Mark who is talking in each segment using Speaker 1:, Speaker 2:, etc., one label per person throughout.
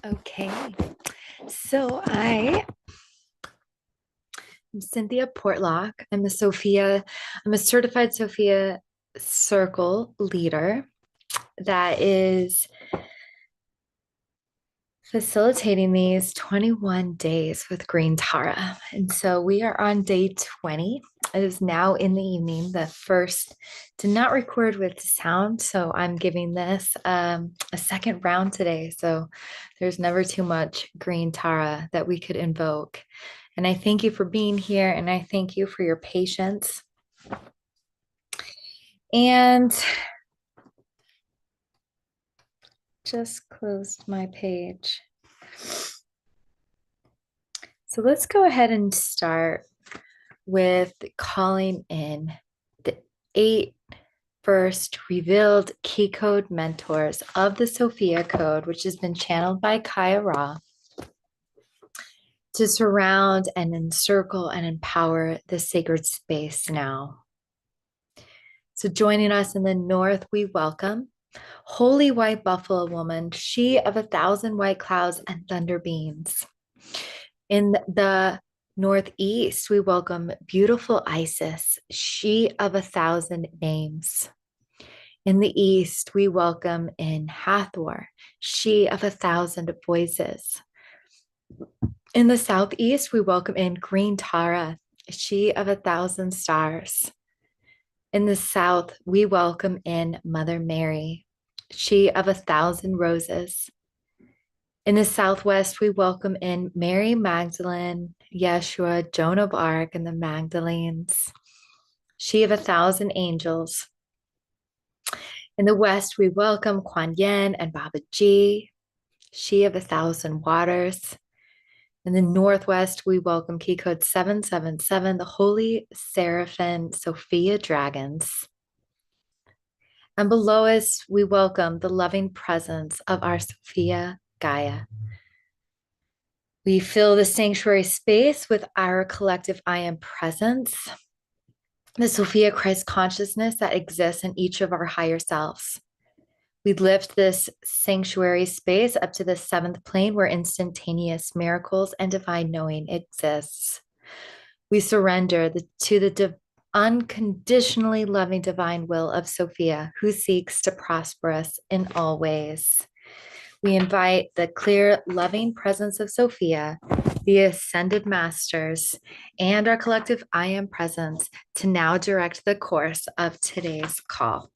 Speaker 1: Okay, so I am Cynthia Portlock. I'm a certified Sophia Circle leader that is facilitating these 21 days with Green Tara. And so we are on day 20. It is now in the evening. The first did not record with sound, so I'm giving this a second round today. So there's never too much Green Tara that we could invoke. And I thank you for being here, and I thank you for your patience. And just closed my page. So let's go ahead and start with calling in the 8 first revealed Keycode mentors of the Sophia Code, which has been channeled by Kaya Ra, to surround and encircle and empower the sacred space now. So joining us in the north, we welcome Holy White Buffalo Woman, she of 1,000 white clouds and thunder beams. In the northeast, we welcome beautiful Isis, she of 1,000 names. In the east, we welcome in Hathor, she of 1,000 voices. In the southeast, we welcome in Green Tara, she of 1,000 stars. In the south, we welcome in Mother Mary, she of 1,000 roses. In the southwest, we welcome in Mary Magdalene, Yeshua, Joan of Arc, and the Magdalenes, she of 1,000 angels. In the west, we welcome Kuan Yin and Baba Ji, she of 1,000 waters. In the northwest, we welcome Keycode 777, the Holy Seraphim Sophia Dragons. And below us, we welcome the loving presence of our Sophia Gaia. We fill the sanctuary space with our collective I am presence, the Sophia Christ consciousness that exists in each of our higher selves. We lift this sanctuary space up to the 7th plane where instantaneous miracles and divine knowing exists. We surrender to the unconditionally loving divine will of Sophia, who seeks to prosper us in all ways. We invite the clear, loving presence of Sophia, the ascended masters, and our collective I am presence to now direct the course of today's call.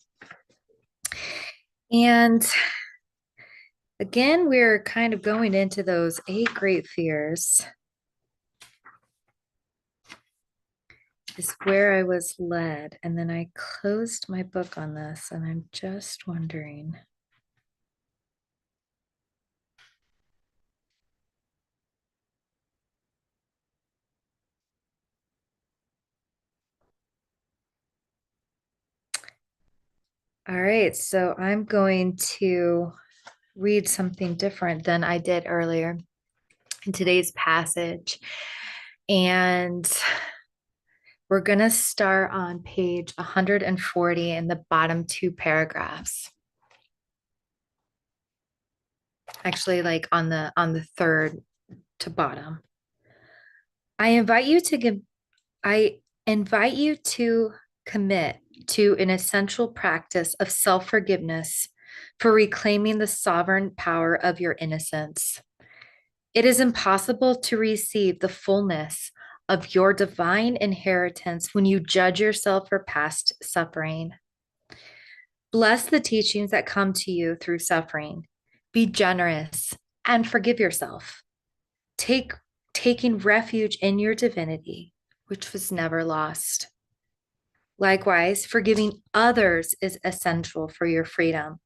Speaker 1: And again, we're kind of going into those 8 great fears. Is where I was led. And then I closed my book on this, and I'm just wondering. All right, so I'm going to read something different than I did earlier in today's passage. And we're going to start on page 140 in the bottom 2 paragraphs. Actually, like on the third to bottom. I invite you to commit to an essential practice of self-forgiveness for reclaiming the sovereign power of your innocence. It is impossible to receive the fullness of your divine inheritance when you judge yourself for past suffering. Bless the teachings that come to you through suffering. Be generous and forgive yourself. Taking refuge in your divinity, which was never lost. Likewise, forgiving others is essential for your freedom.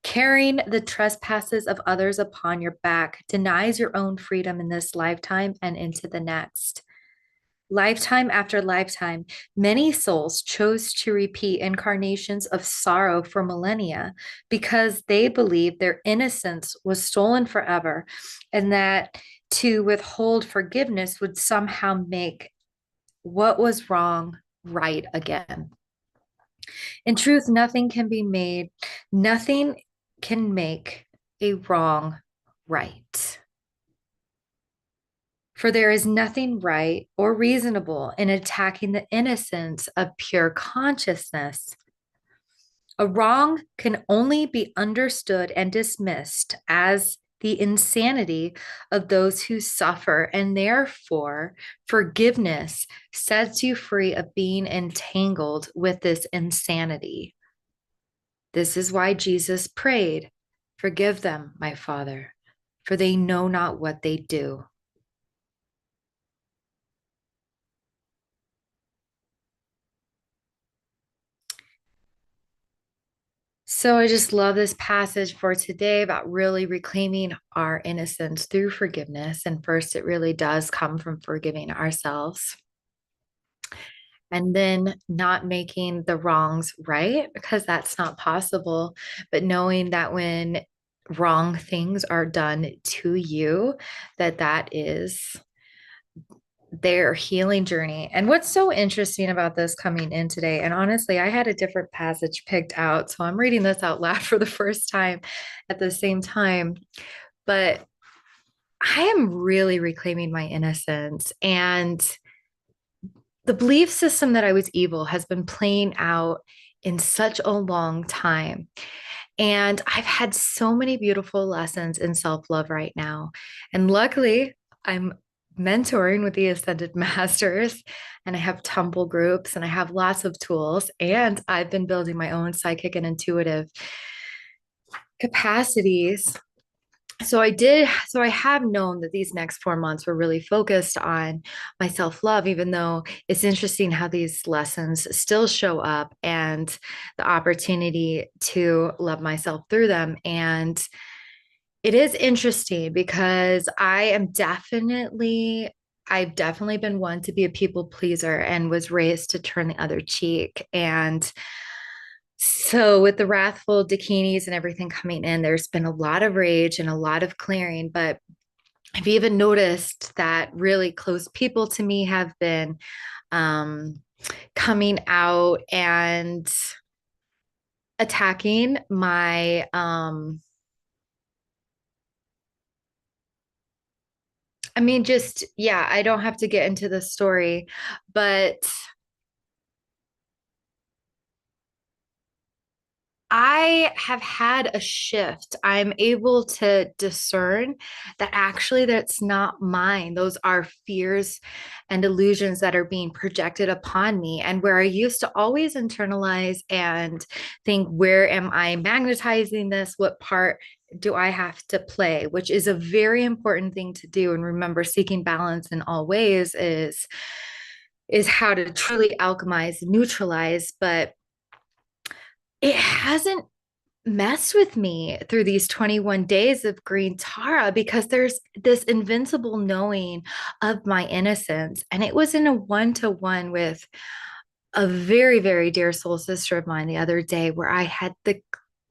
Speaker 1: Carrying the trespasses of others upon your back denies your own freedom in this lifetime and into the next. Lifetime after lifetime, many souls chose to repeat incarnations of sorrow for millennia because they believed their innocence was stolen forever, and that to withhold forgiveness would somehow make what was wrong right again. In truth, nothing can make a wrong right. For there is nothing right or reasonable in attacking the innocence of pure consciousness. A wrong can only be understood and dismissed as the insanity of those who suffer, and therefore forgiveness sets you free of being entangled with this insanity. This is why Jesus prayed, "Forgive them, my Father, for they know not what they do." So I just love this passage for today about really reclaiming our innocence through forgiveness. And first, it really does come from forgiving ourselves and then not making the wrongs right, because that's not possible. But knowing that when wrong things are done to you, that is their healing journey. And what's so interesting about this coming in today, and honestly, I had a different passage picked out, so I'm reading this out loud for the first time at the same time, but I am really reclaiming my innocence. And the belief system that I was evil has been playing out in such a long time. And I've had so many beautiful lessons in self love right now. And luckily, I'm mentoring with the Ascended Masters, and I have temple groups, and I have lots of tools. And I've been building my own psychic and intuitive capacities. So I have known that these next 4 months were really focused on my self-love, even though it's interesting how these lessons still show up and the opportunity to love myself through them. And it is interesting because I've definitely been one to be a people pleaser and was raised to turn the other cheek. And so, with the wrathful dakinis and everything coming in, there's been a lot of rage and a lot of clearing. But I've even noticed that really close people to me have been um, coming out and attacking my, I mean, just, yeah, I don't have to get into the story, but I have had a shift. I'm able to discern that actually that's not mine. Those are fears and illusions that are being projected upon me. And where I used to always internalize and think, where am I magnetizing this? What part do I have to play? Which is a very important thing to do. And remember, seeking balance in all ways is how to truly alchemize, neutralize, but it hasn't messed with me through these 21 days of green Tara because there's this invincible knowing of my innocence. And it was in a one-to-one with a very, very dear soul sister of mine the other day where I had the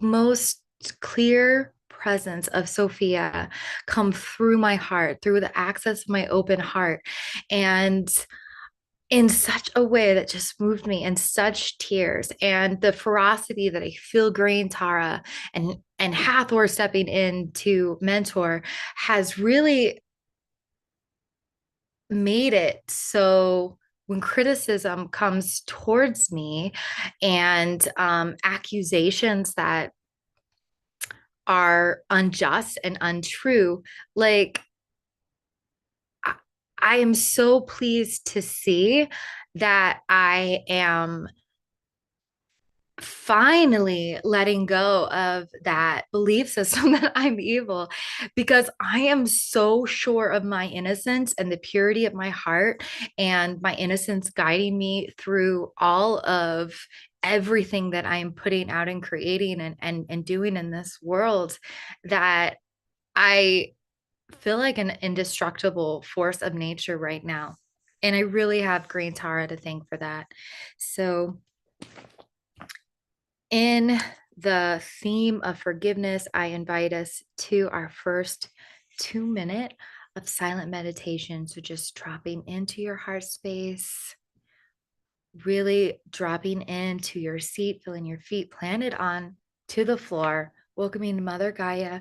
Speaker 1: most clear presence of Sophia come through my heart, through the access of my open heart. And in such a way that just moved me in such tears, and the ferocity that I feel Grain Tara and Hathor stepping in to mentor has really made it so when criticism comes towards me and accusations that are unjust and untrue, like I, I am so pleased to see that I am finally letting go of that belief system that I'm evil, because I am so sure of my innocence and the purity of my heart and my innocence guiding me through all of everything that I am putting out and creating and doing in this world, that I feel like an indestructible force of nature right now. And I really have Green Tara to thank for that. So in the theme of forgiveness, I invite us to our first 2 minute of silent meditation. So just dropping into your heart space, really dropping into your seat, feeling your feet planted on to the floor, welcoming Mother Gaia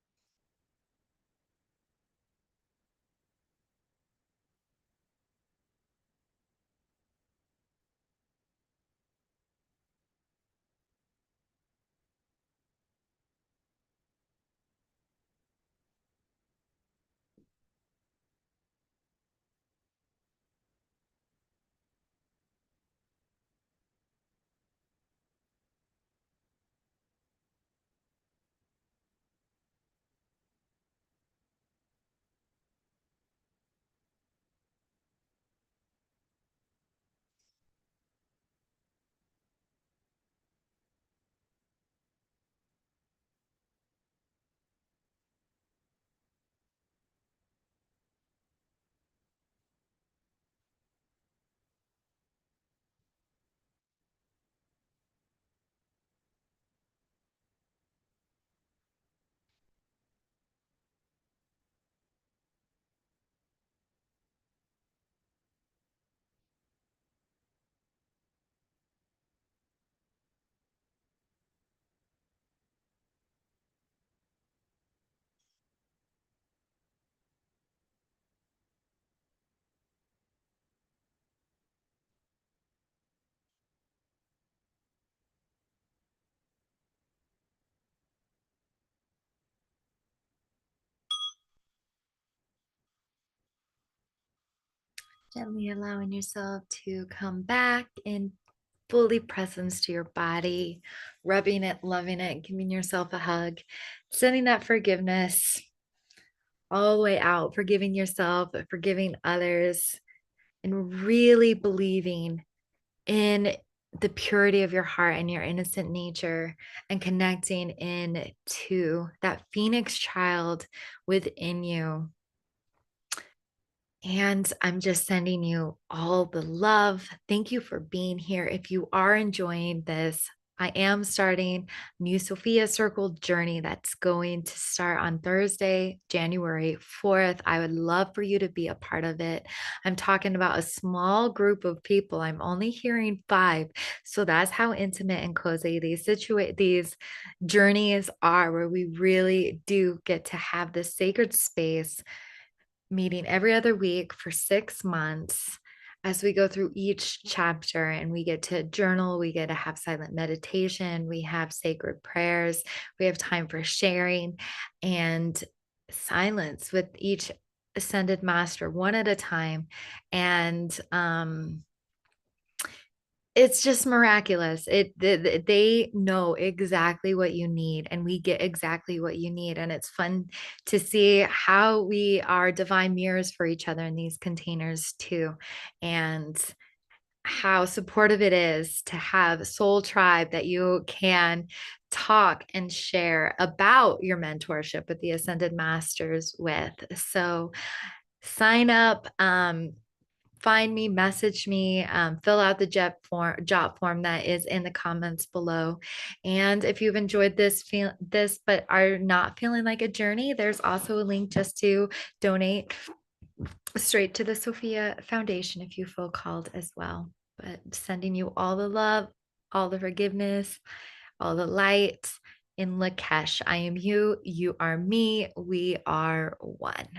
Speaker 1: Gently allowing yourself to come back in fully presence to your body, rubbing it, loving it, giving yourself a hug, sending that forgiveness all the way out, forgiving yourself, forgiving others, and really believing in the purity of your heart and your innocent nature and connecting in to that phoenix child within you. And I'm just sending you all the love. Thank you for being here. If you are enjoying this, I am starting new Sophia Circle journey that's going to start on Thursday, January 4th. I would love for you to be a part of it. I'm talking about a small group of people. I'm only hearing 5. So that's how intimate and cozy these journeys are, where we really do get to have this sacred space meeting every other week for 6 months as we go through each chapter, and we get to journal, we get to have silent meditation, we have sacred prayers, we have time for sharing and silence with each ascended master one at a time. And it's just miraculous. They know exactly what you need, and we get exactly what you need. And it's fun to see how we are divine mirrors for each other in these containers too, and how supportive it is to have a soul tribe that you can talk and share about your mentorship with the ascended masters with. So sign up. Find me, message me, fill out the job form that is in the comments below. And if you've enjoyed this but are not feeling like a journey, there's also a link just to donate straight to the Sophia Foundation if you feel called as well. But sending you all the love, all the forgiveness, all the light in Lakesh. I am you, you are me, we are one.